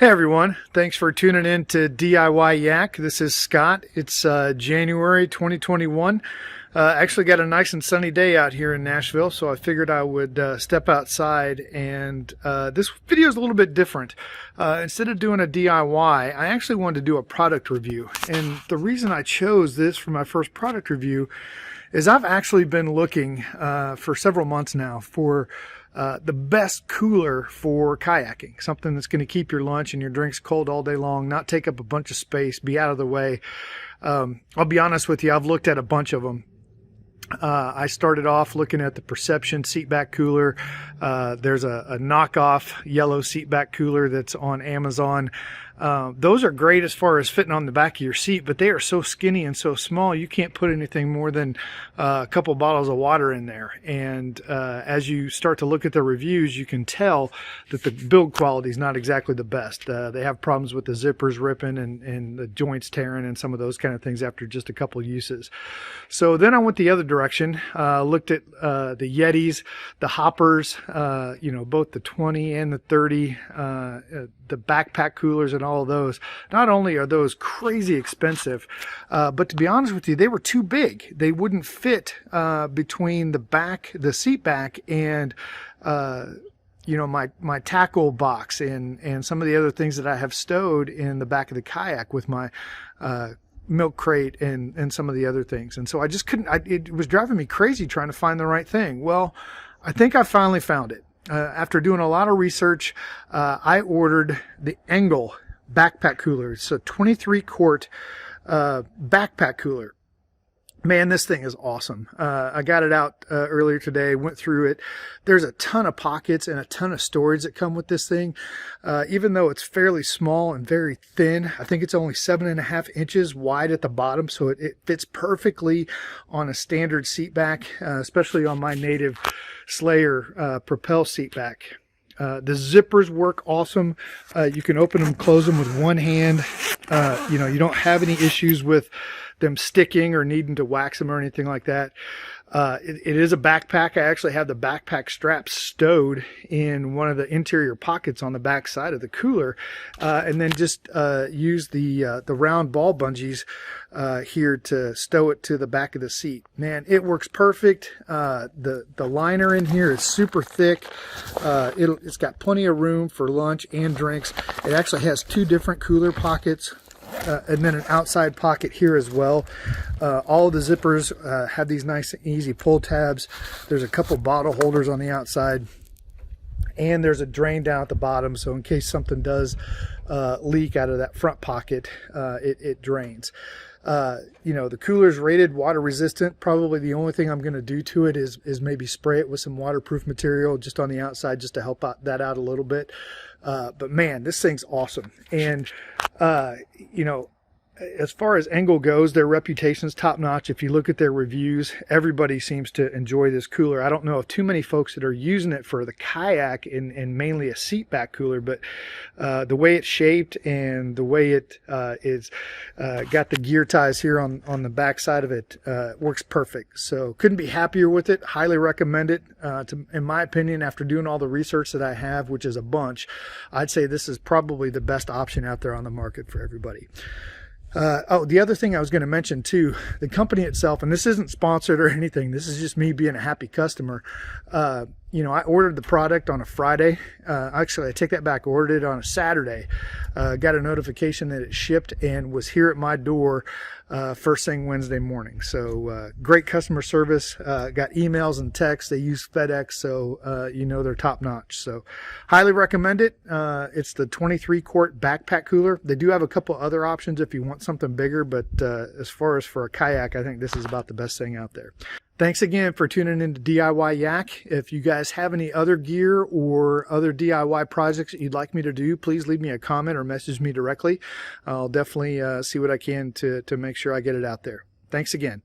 Hey everyone, thanks for tuning in to DIYYAK. This is Scott. It's January 2021. Actually got a nice and sunny day out here in Nashville, so I figured I would step outside, and this video is a little bit different. Instead of doing a DIY, I actually wanted to do a product review. And the reason I chose this for my first product review is I've actually been looking for several months now for the best cooler for kayaking, something that's going to keep your lunch and your drinks cold all day long, not take up a bunch of space, be out of the way. I'll be honest with you, I've looked at a bunch of them. I started off looking at the Perception seatback cooler. There's a knockoff yellow seatback cooler that's on Amazon. Those are great as far as fitting on the back of your seat, but they are so skinny and so small you can't put anything more than a couple bottles of water in there. And as you start to look at the reviews, you can tell that the build quality is not exactly the best. They have problems with the zippers ripping and the joints tearing and some of those kind of things after just a couple uses. So then I went the other direction, looked at the Yetis, the hoppers, both the 20 and the 30, the backpack coolers and all of those. Not only are those crazy expensive, but to be honest with you, they were too big. They wouldn't fit between the seat back and my tackle box and some of the other things that I have stowed in the back of the kayak with my milk crate and some of the other things. And so I just couldn't, it was driving me crazy trying to find the right thing. Well, I think I finally found it. After doing a lot of research, I ordered the Engel backpack cooler. It's a 23 quart backpack cooler. Man, this thing is awesome. I got it out earlier today, went through it. There's a ton of pockets and a ton of storage that come with this thing. Even though it's fairly small and very thin, I think it's only 7.5 inches wide at the bottom, so it fits perfectly on a standard seat back, especially on my native Slayer Propel seat back. The zippers work awesome. You can open them, close them with one hand. You don't have any issues with them sticking or needing to wax them or anything like that. It is a backpack. I actually have the backpack strap stowed in one of the interior pockets on the back side of the cooler, and then just use the round ball bungees here to stow it to the back of the seat. Man, it works perfect. The liner in here is super thick. It's got plenty of room for lunch and drinks. It actually has two different cooler pockets. And then an outside pocket here as well. All of the zippers have these nice and easy pull tabs. There's a couple bottle holders on the outside, and there's a drain down at the bottom, so in case something does leak out of that front pocket, it drains. The cooler's rated water resistant. Probably the only thing I'm going to do to it is maybe spray it with some waterproof material just on the outside, just to help that out a little bit. But man, this thing's awesome. And as far as Engel goes, their reputation's top notch. If you look at their reviews, everybody seems to enjoy this cooler. I don't know of too many folks that are using it for the kayak and mainly a seat back cooler, but the way it's shaped and the way it is got the gear ties here on the back side of it works perfect. So couldn't be happier with it. Highly recommend it. In my opinion, after doing all the research that I have, which is a bunch, I'd say this is probably the best option out there on the market for everybody. The other thing I was going to mention too, the company itself, and this isn't sponsored or anything, this is just me being a happy customer. I ordered the product on a Friday. Actually, I take that back, ordered it on a Saturday. Got a notification that it shipped and was here at my door first thing Wednesday morning. So great customer service. Got emails and texts. They use FedEx, so they're top notch. So highly recommend it. It's the 23 quart backpack cooler. They do have a couple other options if you want something bigger, but as far as for a kayak, I think this is about the best thing out there. Thanks again for tuning in to DIYYAK. If you guys have any other gear or other DIY projects that you'd like me to do, please leave me a comment or message me directly. I'll definitely see what I can to make sure I get it out there. Thanks again.